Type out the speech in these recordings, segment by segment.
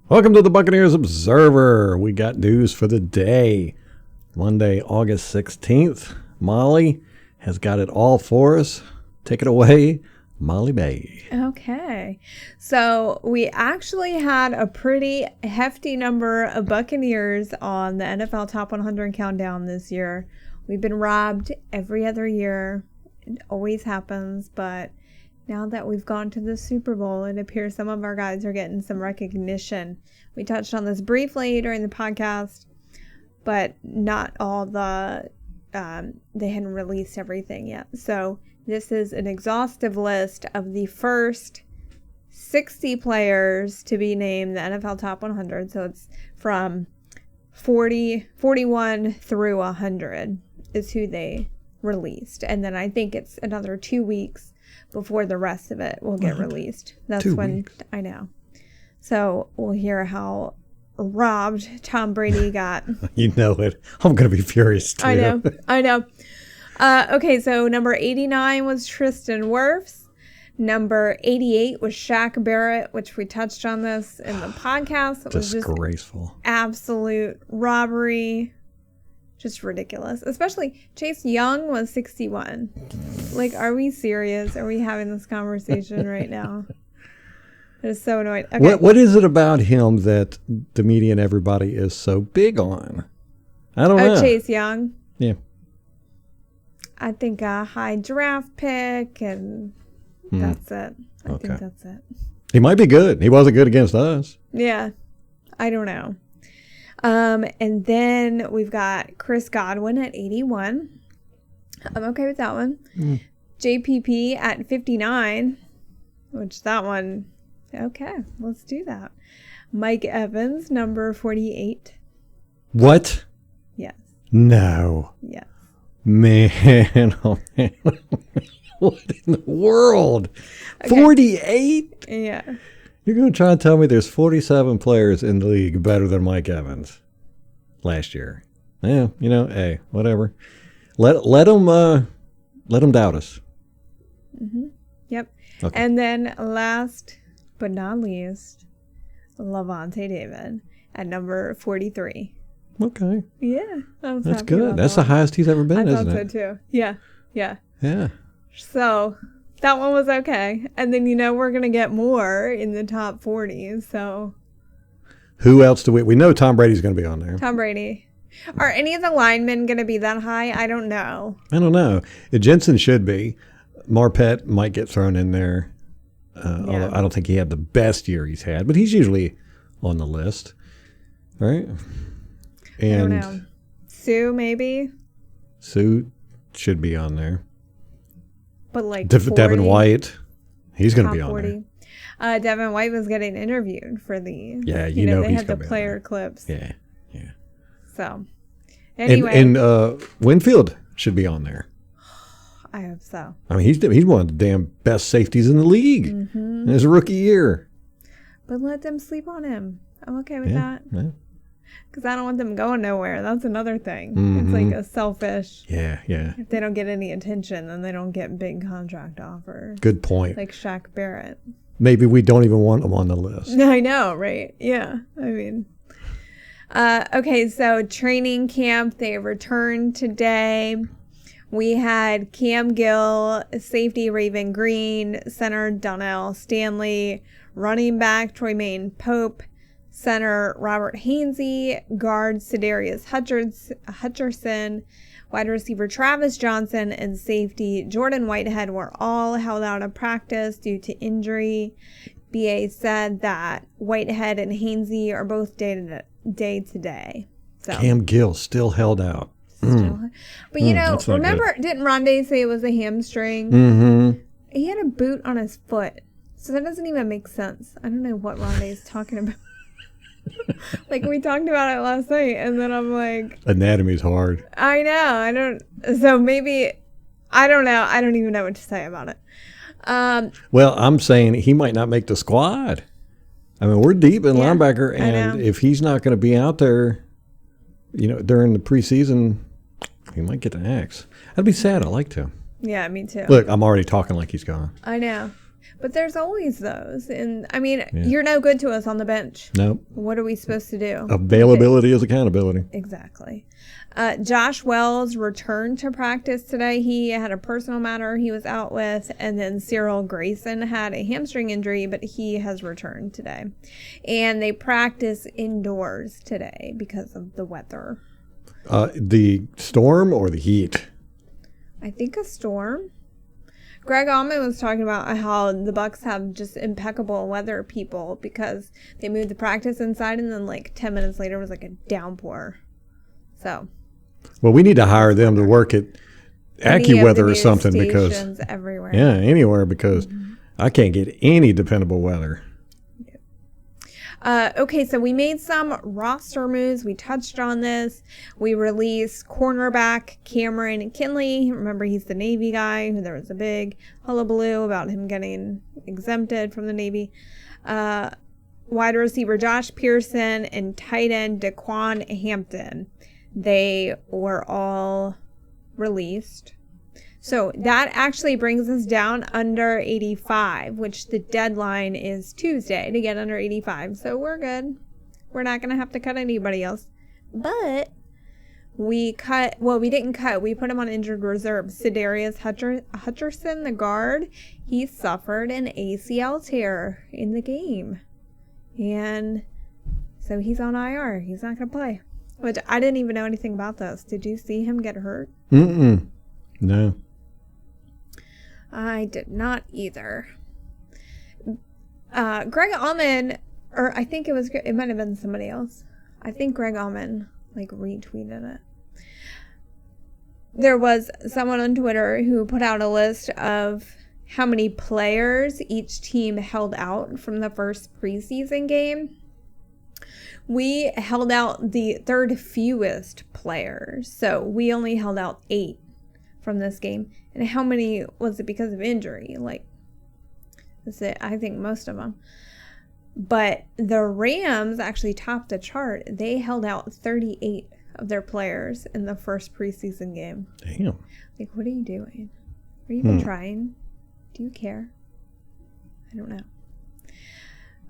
Welcome to the Buccaneers Observer. We got news for the day. Monday, August 16th. Molly has got it all for us. Take it away, Molly Bay. Okay. So we actually had a pretty hefty number of Buccaneers on the NFL Top 100 countdown this year. We've been robbed every other year. It always happens, but now that we've gone to the Super Bowl, it appears some of our guys are getting some recognition. We touched on this briefly during the podcast, but not all they hadn't released everything yet. So this is an exhaustive list of the first 60 players to be named the NFL Top 100. So it's from 41 through 100 is who they released. And then I think it's another 2 weeks before the rest of it will get released. That's 2 when weeks. I know. So we'll hear how robbed Tom Brady got. You know it. I'm going to be furious too. I know. Okay, so number 89 was Tristan Wirfs. Number 88 was Shaq Barrett, which we touched on this in the podcast. It was disgraceful. Just absolute robbery. Just ridiculous. Especially Chase Young was 61. Like, are we serious? Are we having this conversation right now? It is so annoying. Okay. What is it about him that the media and everybody is so big on? I don't know. Chase Young. Yeah. I think a high draft pick, and that's it. I think that's it. He might be good. He wasn't good against us. Yeah. I don't know. And then we've got Chris Godwin at 81. I'm okay with that one. JPP at 59, which that one, okay, let's do that. Mike Evans, number 48. What? Yes. No. Yes. Man, oh man. What in the world? Okay. 48? Yeah. You're going to try and tell me there's 47 players in the league better than Mike Evans last year. Yeah, hey, whatever. Let them doubt us. Mm-hmm. Yep. Okay. And then last but not least, Lavonte David at number 43. Okay. Yeah. That's good. That's the highest he's ever been, isn't it? I thought so too. Yeah. Yeah. Yeah. So that one was okay. And then, we're going to get more in the top 40. So who else do we know Tom Brady's going to be on there. Tom Brady. Are any of the linemen going to be that high? I don't know. Jensen should be. Marpet might get thrown in there. Although I don't think he had the best year he's had, but he's usually on the list. Right? And I don't know. Sue, maybe? Sue should be on there. But like Devin White, he's going to be on 40. There. Devin White was getting interviewed for the. Yeah, they he's had the player clips. Yeah. So, anyway, and Winfield should be on there. I hope so. I mean, he's one of the damn best safeties in the league in his rookie year. But let them sleep on him. I'm okay with that. Yeah. Because I don't want them going nowhere. That's another thing. It's like a selfish. Yeah. If they don't get any attention, then they don't get big contract offers. Good point. Like Shaq Barrett. Maybe we don't even want them on the list. I know, right? Yeah. I mean. Okay, so training camp, they returned today. We had Cam Gill, safety Raven Green, center Donnell Stanley, running back Troymaine Pope, center Robert Hainsey, guard Sadarius Hutcherson, wide receiver Travis Johnson, and safety Jordan Whitehead were all held out of practice due to injury. BA said that Whitehead and Hainsey are both day to day. So Cam Gill still held out. But remember, didn't Rondé say it was a hamstring? Mm-hmm. He had a boot on his foot. So that doesn't even make sense. I don't know what Rondé's talking about. Like, we talked about it last night, and then I'm like... Anatomy's hard. I know. So maybe... I don't know. I don't even know what to say about it. Well, I'm saying he might not make the squad. I mean, we're deep in linebacker, and if he's not going to be out there, during the preseason, he might get the axe. That'd be sad. I like to. Yeah, me too. Look, I'm already talking like he's gone. I know. But there's always those. And, I mean, you're no good to us on the bench. Nope. What are we supposed to do? Availability is accountability. Exactly. Josh Wells returned to practice today. He had a personal matter he was out with. And then Cyril Grayson had a hamstring injury, but he has returned today. And they practice indoors today because of the weather. The storm or the heat? I think a storm. Greg Allman was talking about how the Bucs have just impeccable weather people because they moved the practice inside and then like 10 minutes later was like a downpour. So. Well, we need to hire them to work at AccuWeather or something because everywhere. Yeah, anywhere because I can't get any dependable weather. Okay, so we made some roster moves. We touched on this. We released cornerback Cameron Kinley. Remember, he's the Navy guy. There was a big hullabaloo about him getting exempted from the Navy. Wide receiver Josh Pearson and tight end Daquan Hampton. They were all released. So that actually brings us down under 85, which the deadline is Tuesday to get under 85. So we're good. We're not going to have to cut anybody else. But we didn't cut. We put him on injured reserve. Sadarius Hutcherson, the guard, he suffered an ACL tear in the game. And so he's on IR. He's not going to play. Which I didn't even know anything about this. Did you see him get hurt? No. I did not either. Greg Allman, or I think it might have been somebody else. I think Greg Allman retweeted it. There was someone on Twitter who put out a list of how many players each team held out from the first preseason game. We held out the third fewest players. So we only held out 8 from this game. And how many was it because of injury? That's it. I think most of them. But the Rams actually topped the chart. They held out 38 of their players in the first preseason game. Damn. What are you doing? Are you even trying? Do you care? I don't know.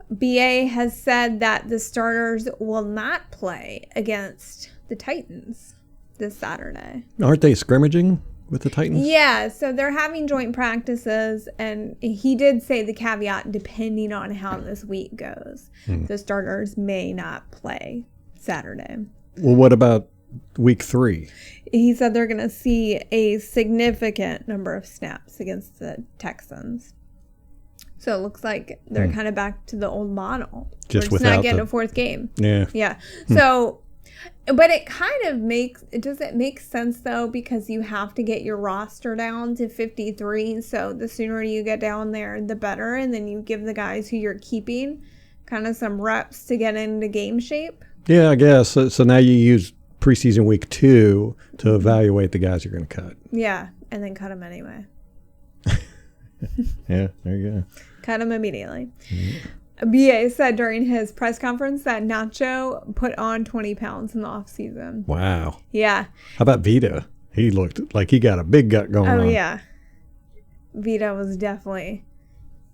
BA has said that the starters will not play against the Titans this Saturday. Aren't they scrimmaging with the Titans? Yeah, so they're having joint practices, and he did say the caveat, depending on how this week goes, the starters may not play Saturday. Well, what about week 3? He said they're going to see a significant number of snaps against the Texans. So it looks like they're kind of back to the old model. Just without not getting a fourth game. Yeah. Yeah. So, but it kind of does it make sense though, because you have to get your roster down to 53. So the sooner you get down there, the better. And then you give the guys who you're keeping kind of some reps to get into game shape. Yeah, I guess. So now you use preseason week 2 to evaluate the guys you're going to cut. Yeah. And then cut them anyway. Yeah, there you go. Cut him immediately. BA said during his press conference that Nacho put on 20 pounds in the offseason. Wow. Yeah. How about Vita? He looked like he got a big gut going on. Oh, yeah. Vita was definitely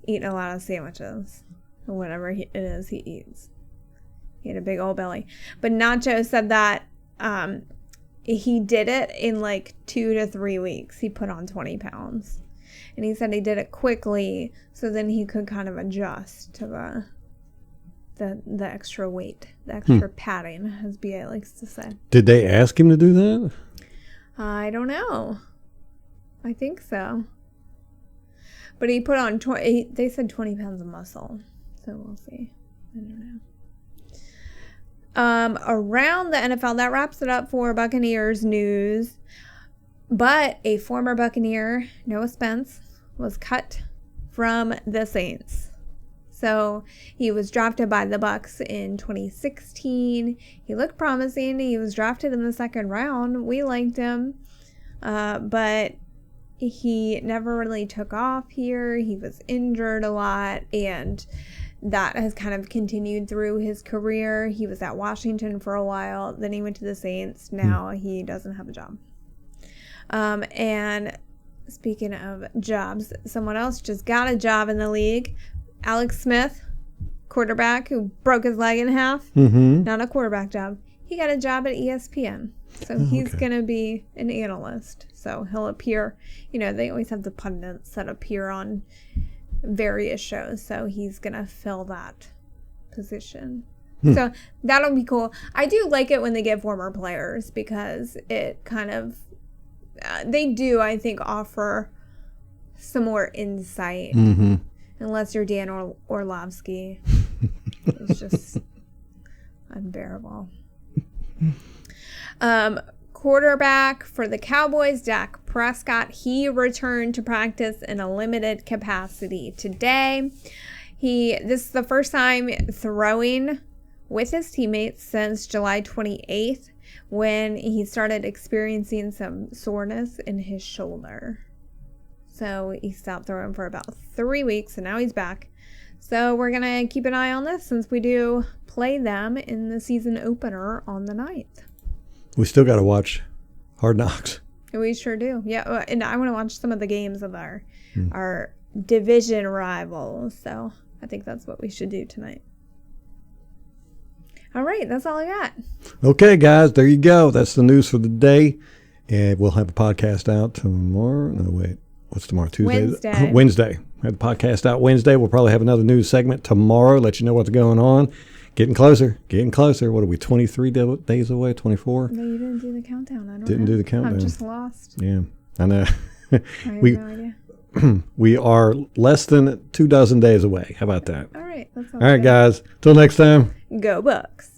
eating a lot of sandwiches. Or whatever it is he eats. He had a big old belly. But Nacho said that he did it in 2 to 3 weeks. He put on 20 pounds. And he said he did it quickly, so then he could kind of adjust to the extra weight, the extra padding, as BA likes to say. Did they ask him to do that? I don't know. I think so. But he put on they said 20 pounds of muscle, so we'll see. I don't know. Around the NFL, that wraps it up for Buccaneers news. But a former Buccaneer, Noah Spence, was cut from the Saints. So he was drafted by the Bucs in 2016. He looked promising. He was drafted in the 2nd round. We liked him. But he never really took off here. He was injured a lot. And that has kind of continued through his career. He was at Washington for a while. Then he went to the Saints. Now he doesn't have a job. And speaking of jobs, someone else just got a job in the league. Alex Smith, quarterback who broke his leg in half. Mm-hmm. Not a quarterback job. He got a job at ESPN. So he's going to be an analyst. So he'll appear, they always have the pundits that appear on various shows. So he's going to fill that position. So that'll be cool. I do like it when they get former players because it kind of, they do, I think, offer some more insight. Mm-hmm. Unless you're Dan Orlovsky. It's just unbearable. Quarterback for the Cowboys, Dak Prescott. He returned to practice in a limited capacity today. This is the first time throwing with his teammates since July 28th when he started experiencing some soreness in his shoulder. So he stopped throwing for about 3 weeks and now he's back. So we're going to keep an eye on this since we do play them in the season opener on the 9th. We still got to watch Hard Knocks. We sure do. Yeah, and I want to watch some of the games of our division rivals. So I think that's what we should do tonight. All right, that's all I got. Okay, guys, there you go. That's the news for the day. And we'll have a podcast out tomorrow. No, wait. What's tomorrow? Tuesday? Wednesday. We have the podcast out Wednesday. We'll probably have another news segment tomorrow. Let you know what's going on. Getting closer. What are we, 23 days away? 24? No, you didn't do the countdown. I don't know. Didn't do the countdown. I'm just lost. Yeah, I know. I have no idea. We are less than 24 days away. How about that? All right. All right, guys. Till next time. Go Bucs.